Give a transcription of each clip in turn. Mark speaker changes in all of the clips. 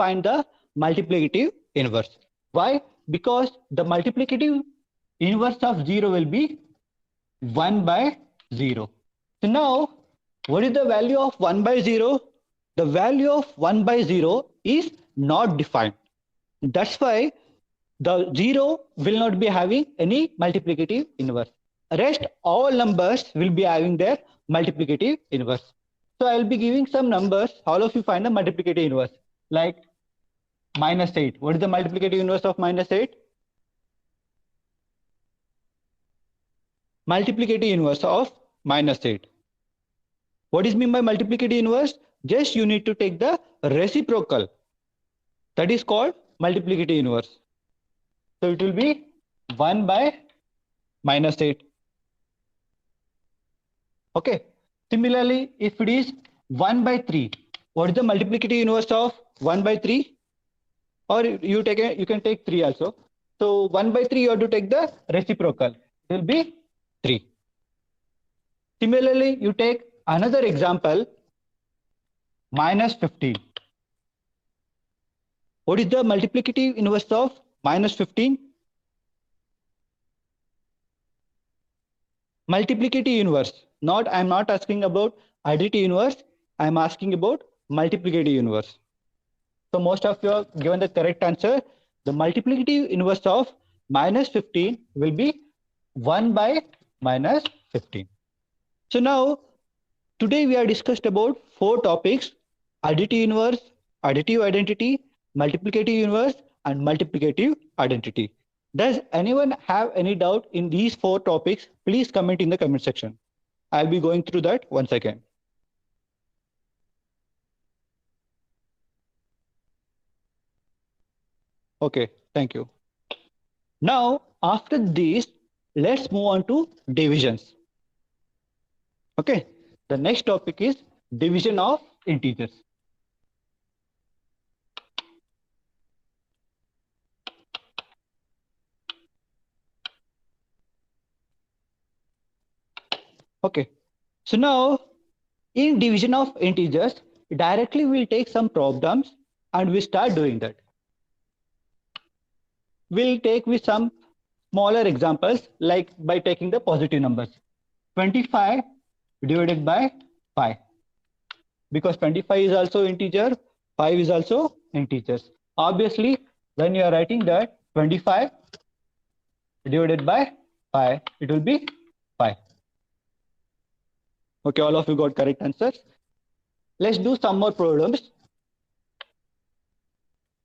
Speaker 1: find the multiplicative inverse. Why? Because the multiplicative inverse of 0 will be 1 by 0. So now, what is the value of 1 by 0? The value of 1 by 0 is not defined. That's why the 0 will not be having any multiplicative inverse. Rest all numbers will be having their multiplicative inverse. So I'll be giving some numbers. All of you find the multiplicative inverse. Like minus 8. What is the multiplicative inverse of minus 8? Multiplicative inverse of minus 8. What is mean by multiplicative inverse? Just you need to take the reciprocal. That is called multiplicative inverse. So it will be 1 by minus 8. Okay. Similarly, if it is 1 by 3, what is the multiplicative inverse of 1 by 3? Or you can take 3 also. So 1 by 3 you have to take the reciprocal. It will be 3. Similarly, you take another example, minus 15. What is the multiplicative inverse of minus 15? Multiplicative inverse. I am not asking about additive inverse. I am asking about multiplicative inverse. So most of you have given the correct answer. The multiplicative inverse of minus 15 will be 1 by minus 15. So now, today we have discussed about 4 topics: additive inverse, additive identity, multiplicative inverse, and multiplicative identity. Does anyone have any doubt in these 4 topics? Please comment in the comment section. I'll be going through that once again. Okay, thank you. Now, after this, let's move on to divisions. Okay, the next topic is division of integers. Okay, so now in division of integers, directly we'll take some problems and we start doing that. We'll take with some smaller examples, like by taking the positive numbers. 25 divided by 5. Because 25 is also integer, 5 is also integers. Obviously, when you are writing that 25 divided by 5, it will be 5. Okay, all of you got correct answers. Let's do some more problems.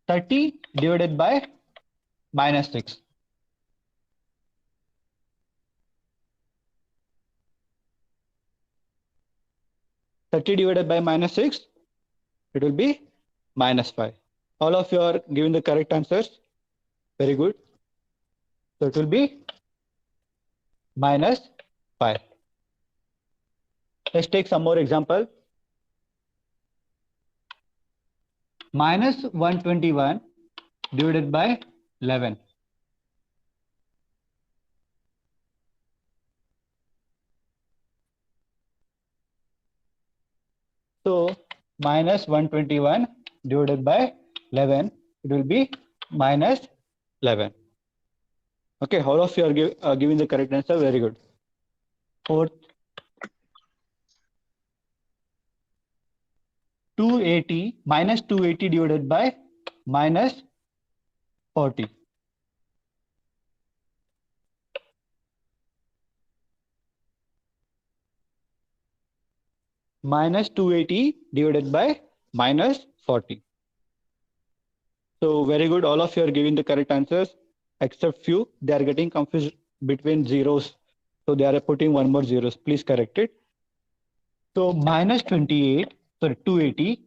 Speaker 1: 30 divided by minus 6. Divided by minus 6, it will be minus 5. All of you are giving the correct answers. Very good. So it will be minus 5. Let's take some more example. Minus 121 divided by 11. So minus 121 divided by 11, it will be minus 11. Okay, all of you are giving the correct answer. Very good. Fourth, 280 minus 280 divided by minus 40. Minus 280 divided by minus 40. So very good. All of you are giving the correct answers, except few. They are getting confused between zeros. So they are putting one more zeros. Please correct it. So minus 280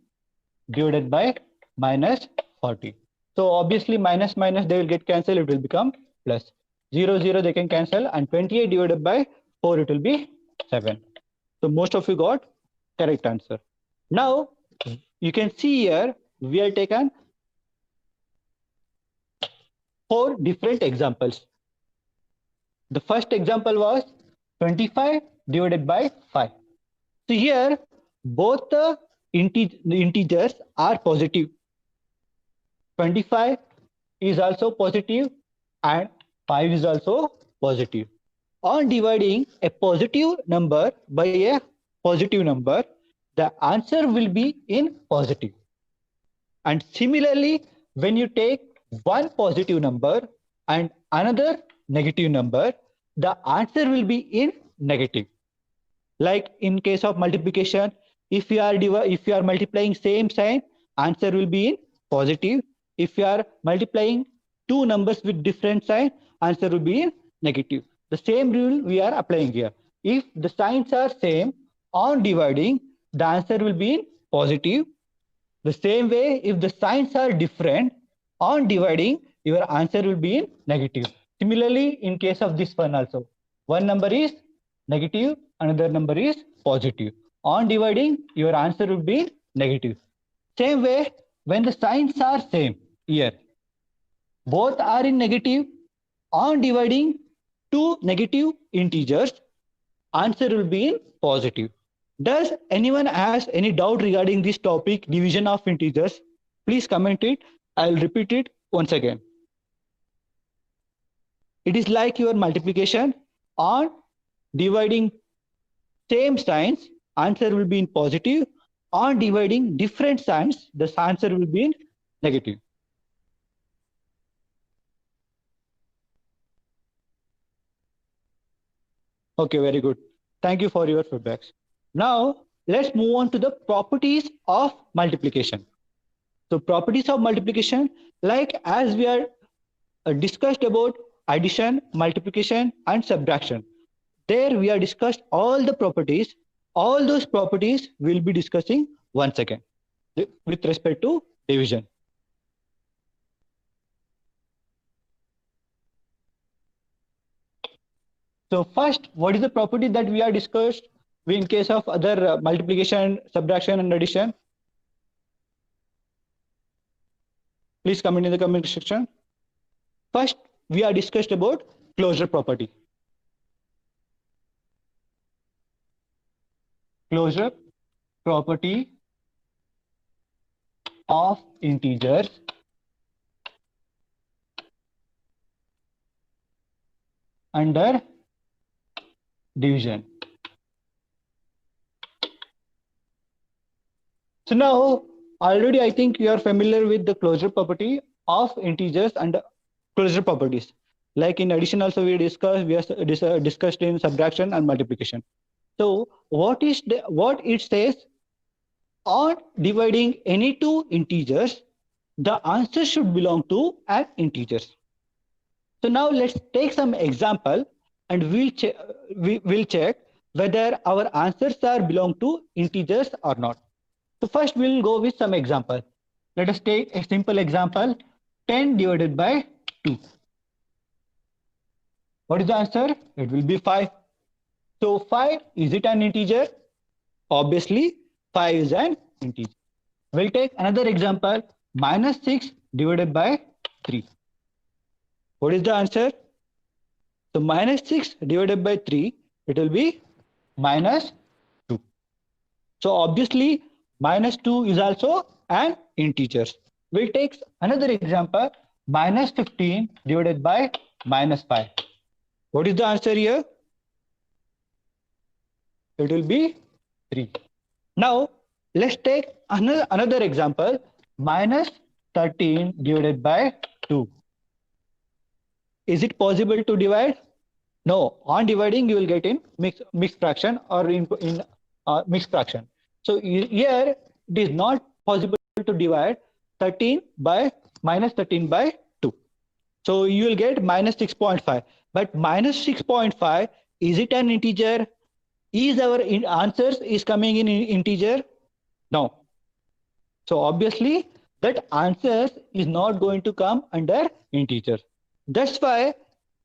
Speaker 1: divided by minus 40. So obviously minus minus they will get cancelled. It will become plus. 0 0 they can cancel, and 28 divided by 4 it will be 7. So most of you got correct answer. Now you can see here we have taken 4 different examples. The first example was 25 divided by 5. So here both the integers are positive. 25 is also positive and 5 is also positive. On dividing a positive number by a positive number, the answer will be in positive. And similarly, when you take one positive number and another negative number, the answer will be in negative. Like in case of multiplication, if you are multiplying same sign, answer will be in positive. If you are multiplying two numbers with different sign, answer will be in negative. The same rule we are applying here. If the signs are same, on dividing, the answer will be in positive. The same way, if the signs are different, on dividing, your answer will be in negative. Similarly, in case of this one also, one number is negative, another number is positive. On dividing, your answer will be negative. Same way, when the signs are same here, both are in negative, on dividing two negative integers, answer will be in positive. Does anyone has any doubt regarding this topic, division of integers? Please comment it. I'll repeat it once again. It is like your multiplication. On dividing same signs, answer will be in positive. On dividing different signs, the answer will be in negative. Okay, very good. Thank you for your feedbacks. Now, let's move on to the properties of multiplication. So properties of multiplication, like as we are discussed about addition, multiplication, and subtraction. There we are discussed all the properties. All those properties we'll be discussing once again with respect to division. So first, what is the property that we are discussed in case of other multiplication, subtraction, and addition? Please comment in the comment section. First, we are discussed about closure property. Closure property of integers under division. So now already I think you are familiar with the closure property of integers and closure properties. Like in addition also we have discussed in subtraction and multiplication. So what it says, on dividing any two integers, the answer should belong to an integer. So now let's take some example and we'll check whether our answers are belong to integers or not. So first we'll go with some example. Let us take a simple example, 10 divided by 2. What is the answer? It will be 5. So 5, is it an integer? Obviously, 5 is an integer. We'll take another example, minus 6 divided by 3. What is the answer? So minus 6 divided by 3, it will be minus 2. So obviously, minus 2 is also an integer. We'll take another example, minus 15 divided by minus 5. What is the answer here? It will be 3. Now, let's take another example, minus 13 divided by 2. Is it possible to divide? No. On dividing, you will get in mixed fraction or in mixed fraction. So here, it is not possible to divide 13 by minus 13 by 2. So you will get minus 6.5. But minus 6.5, is it an integer? Is our answers is coming in integer? No. So obviously that answers is not going to come under integers. That's why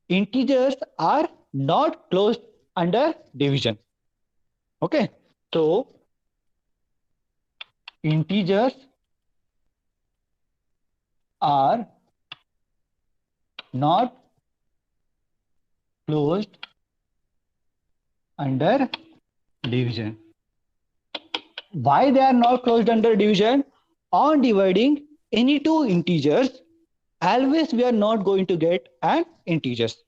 Speaker 1: integers are not closed under division. Okay. So integers are not closed under division. Why they are not closed under division? On dividing, any two integers, always we are not going to get an integers.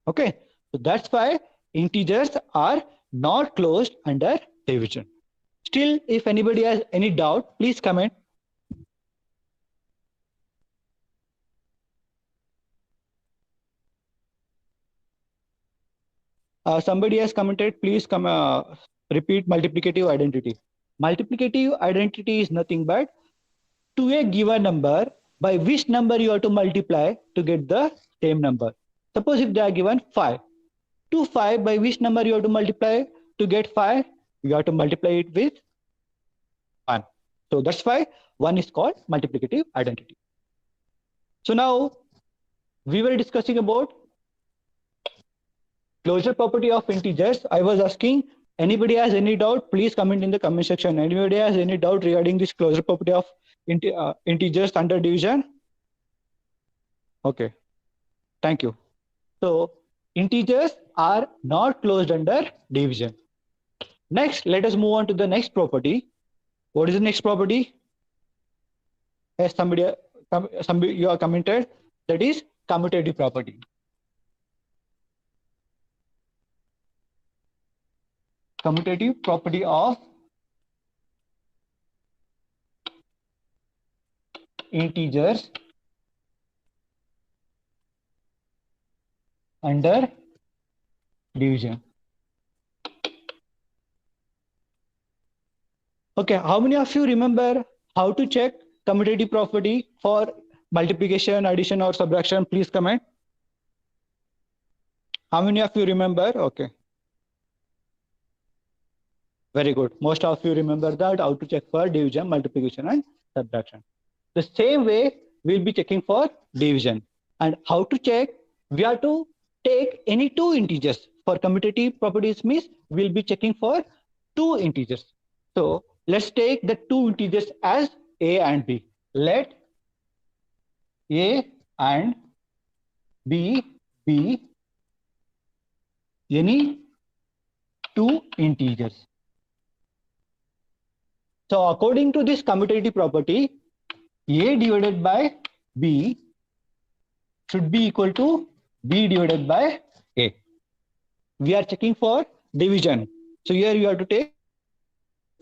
Speaker 1: Okay, so that's why integers are not closed under division. Still, if anybody has any doubt, please comment. Somebody has commented, please repeat multiplicative identity. Multiplicative identity is nothing but to a given number, by which number you have to multiply to get the same number. Suppose if they are given 5, to 5, by which number you have to multiply to get 5? You have to multiply it with 1. So that's why 1 is called multiplicative identity. So now we were discussing about closure property of integers. I was asking, anybody has any doubt, please comment in the comment section. Anybody has any doubt regarding this closure property of integers under division? Okay, thank you. So integers are not closed under division. Next, let us move on to the next property. What is the next property? As somebody you are commented, that is commutative property. Commutative property of integers under division. Okay, how many of you remember how to check commutative property for multiplication, addition, or subtraction? Please comment. How many of you remember? Okay. Very good. Most of you remember that, how to check for division, multiplication, and subtraction. The same way we'll be checking for division. And how to check? We have to take any two integers. For commutative properties means we'll be checking for two integers. So let's take the two integers as a and b. Let a and b be any two integers. So according to this commutative property, a divided by b should be equal to b divided by a. We are checking for division. So here you have to take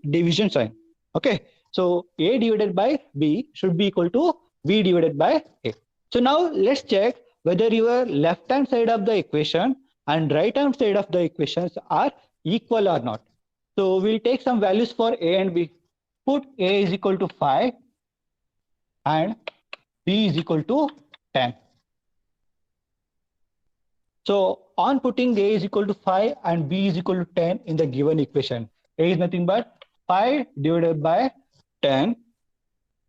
Speaker 1: division sign. Okay. So a divided by b should be equal to b divided by a. So now let's check whether your left hand side of the equation and right hand side of the equations are equal or not. So we'll take some values for a and b. Put a is equal to 5 and b is equal to 10. So on putting a is equal to 5 and b is equal to 10 in the given equation, a is nothing but 5 divided by 10,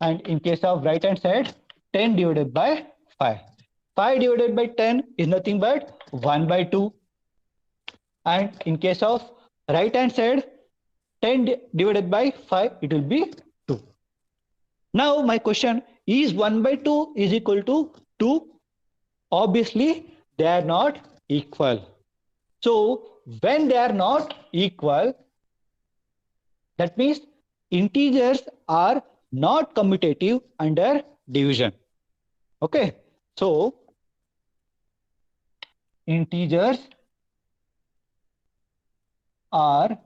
Speaker 1: and in case of right hand side, 10 divided by 5. 5 divided by 10 is nothing but 1 by 2, and in case of right hand side, 10 divided by 5, it will be 2. Now my question is 1 by 2 is equal to 2. Obviously, they are not equal. So when they are not equal, that means integers are not commutative under division. Okay. So integers are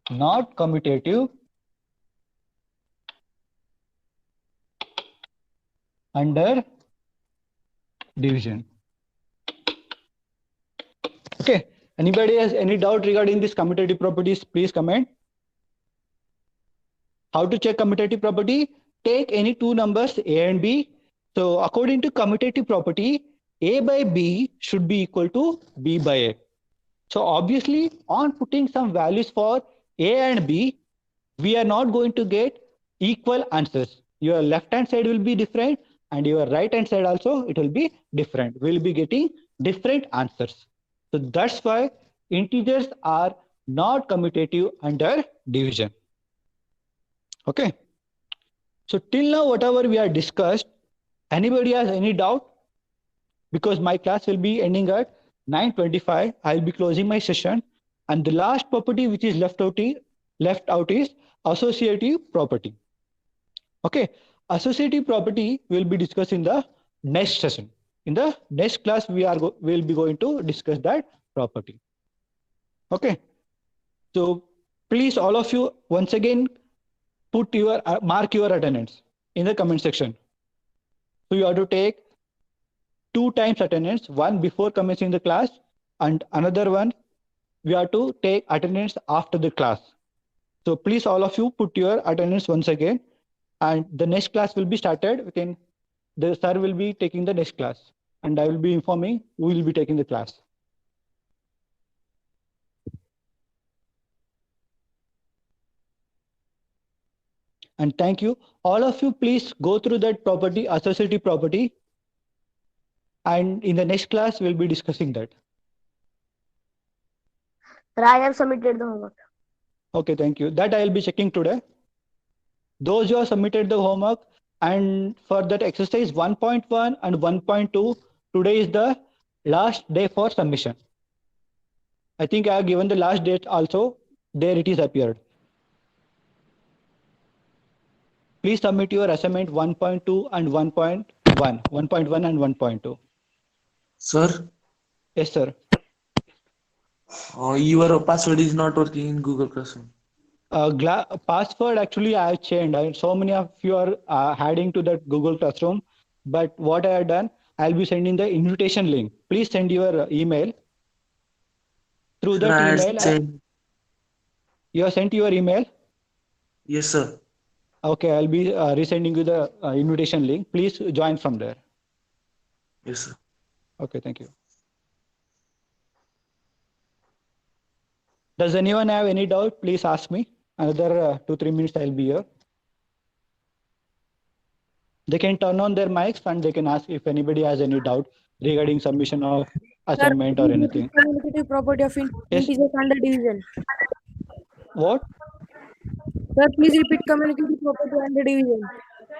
Speaker 1: not commutative under division. Okay. Anybody has any doubt regarding this commutative properties? Please comment. How to check commutative property? Take any two numbers a and b. So according to commutative property, a by b should be equal to b by a. So obviously on putting some values for a and b, we are not going to get equal answers. Your left hand side will be different and your right hand side also, it will be different. We'll be getting different answers. So that's why integers are not commutative under division. Okay. So till now, whatever we have discussed, anybody has any doubt? Because my class will be ending at 9:25. I'll be closing my session. And the last property which is left out is associative property. Okay. associative property will be discussed in the next session. In the next class, we'll be going to discuss that property. Okay. So please, all of you, once again, put your mark your attendance in the comment section. So you have to take 2 times attendance, one before commencing the class, and another one we have to take attendance after the class. So please, all of you, put your attendance once again, and the next class will be started within. The sir will be taking the next class, and I will be informing who will be taking the class. And thank you. All of you, please go through that property, associative property. And in the next class, we'll be discussing that.
Speaker 2: Sir, I have submitted the homework.
Speaker 1: Okay, thank you. That I will be checking today. Those who have submitted the homework, and for that exercise 1.1 and 1.2, today is the last day for submission. I think I have given the last date also. There it is appeared. Please submit your assignment 1.2 and 1.1, 1.1 and 1.2.
Speaker 3: Sir,
Speaker 1: Yes, sir.
Speaker 3: your password is not working in Google Classroom.
Speaker 1: Password actually I have changed. So many of you are adding to that Google Classroom. But what I have done, I'll be sending the invitation link. Please send your email. Through
Speaker 3: Sir,
Speaker 1: that
Speaker 3: I had
Speaker 1: email,
Speaker 3: sent.
Speaker 1: you have sent your email.
Speaker 3: Yes, sir.
Speaker 1: Okay, I'll be resending you the invitation link. Please join from there.
Speaker 3: Yes, sir.
Speaker 1: Okay, thank you. Does anyone have any doubt? Please ask me. Another 2-3 minutes I'll be here. They can turn on their mics and they can ask if anybody has any doubt regarding submission of assignment or anything.
Speaker 2: Commutative property of
Speaker 1: Yes.
Speaker 2: integers under division.
Speaker 1: What?
Speaker 2: Sir, please repeat commutative property under division.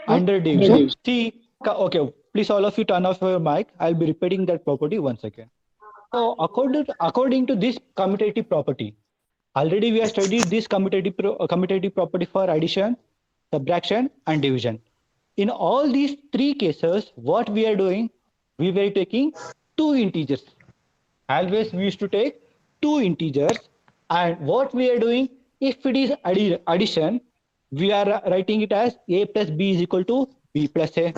Speaker 1: Under division. See, okay, please all of you turn off your mic. I'll be repeating that property once again. So according to this commutative property, already we have studied this commutative property for addition, subtraction, and division. In all these 3 cases, what we are doing, we were taking 2 integers. Always we used to take 2 integers, and what we are doing, if it is addition, we are writing it as a plus b is equal to b plus a.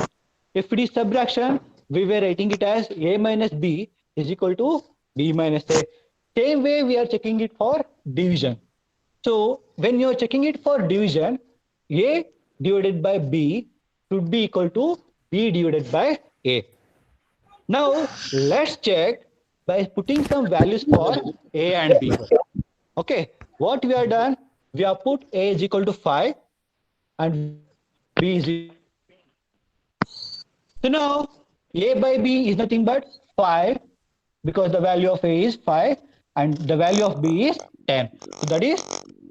Speaker 1: If it is subtraction, we were writing it as a minus b is equal to b minus a. Same way we are checking it for division. So when you are checking it for division, a divided by b should be equal to b divided by a. Now let's check by putting some values for a and b. Okay, what we have done, we have put a is equal to 5 and b is equal. So now a by b is nothing but 5, because the value of a is 5 and the value of b is 10. So that is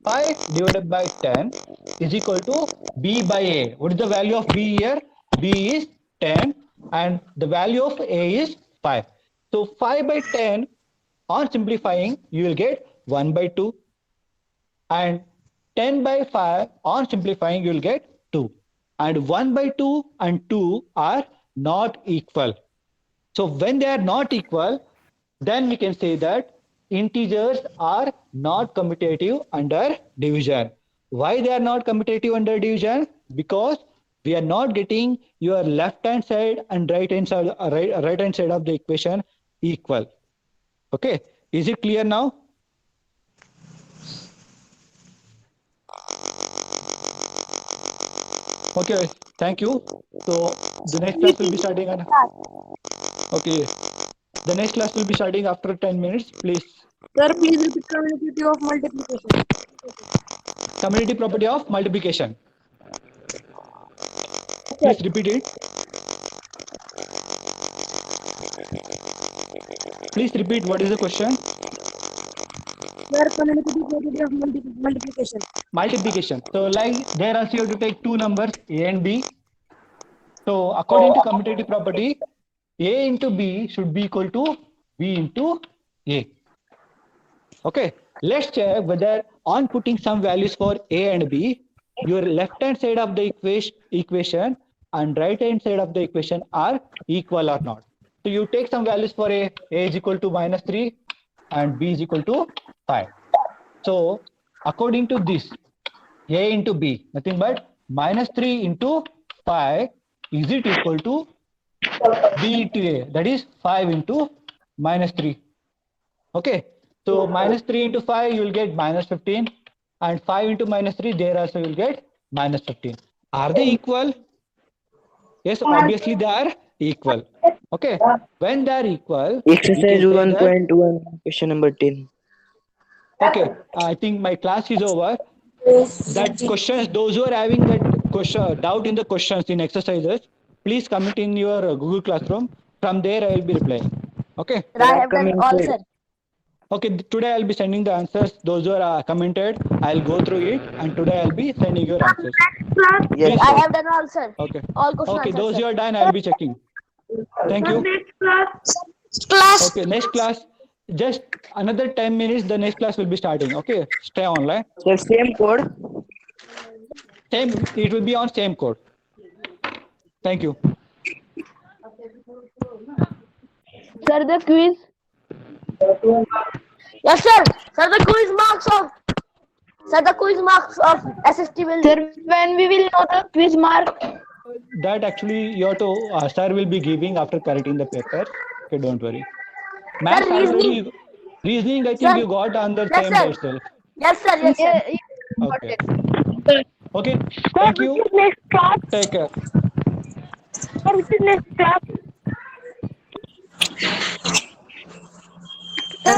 Speaker 1: 5 divided by 10 is equal to b by a. What is the value of b here? B is 10 and the value of a is 5. So 5 by 10, on simplifying, you will get 1 by 2, and 10 by 5, on simplifying, you will get 2. And 1 by 2 and 2 are not equal. So when they are not equal, then we can say that integers are not commutative under division. Why they are not commutative under division? Because we are not getting your left hand side and right hand side of the equation equal. Okay, is it clear now? Okay, thank you. So the next class will be starting on. Okay, the next class will be starting after 10 minutes. Please.
Speaker 2: Sir, please repeat commutative of multiplication.
Speaker 1: Commutative property of multiplication. Please repeat it. Please repeat. What is the question?
Speaker 2: Sir, commutative property of multiplication.
Speaker 1: Multiplication. So like there also you have to take 2 numbers a and b. So according to commutative property, a into b should be equal to b into a. Okay, let's check whether on putting some values for a and b, your left hand side of the equation and right hand side of the equation are equal or not. So you take some values for a is equal to -3 and b is equal to 5. So according to this, a into b, nothing but -3 into 5, is it equal to b into a, that is 5 into -3. Okay, so -3 into 5 you will get -15, and 5 into -3 there also you will get -15. Are they equal? Yes, obviously they are equal. Okay, when they are equal, we can
Speaker 4: Exercise
Speaker 1: say that
Speaker 4: 1.1, question number 10.
Speaker 1: okay, I think my class is over. That questions, those who are having that question doubt in the questions in exercises, please comment in your Google Classroom. From there I will be replying. Okay.
Speaker 5: Sir, I have done all, sir.
Speaker 1: Okay, today I'll be sending the answers. Those who are commented, I'll go through it, and today I'll be sending your answers.
Speaker 4: Yes,
Speaker 1: Please,
Speaker 5: I
Speaker 4: sir.
Speaker 5: have done all, sir.
Speaker 1: okay.
Speaker 5: All question
Speaker 1: Okay,
Speaker 5: answers,
Speaker 1: those
Speaker 5: sir.
Speaker 1: who are done, I'll be checking. Thank you.
Speaker 5: Class.
Speaker 1: Okay, next class, just another 10 minutes, the next class will be starting. Okay, stay online.
Speaker 4: Sir, same code.
Speaker 1: Same, it will be on same code. Thank you.
Speaker 5: Sir, the quiz. Yes, sir. Sir, the quiz marks of. Sir, the quiz marks of SST will. Sir, when we will know the quiz mark.
Speaker 1: That actually you have to, sir will be giving after correcting the paper. Okay, don't worry. Maths
Speaker 5: reasoning.
Speaker 1: already, reasoning I think
Speaker 5: Sir.
Speaker 1: you got on the
Speaker 5: Yes,
Speaker 1: same
Speaker 5: sir.
Speaker 1: day itself.
Speaker 5: Yes, sir. Yes, sir.
Speaker 1: Okay. Okay, thank you.
Speaker 5: Next class.
Speaker 1: Take care.
Speaker 5: Sir, which is next class? Sir,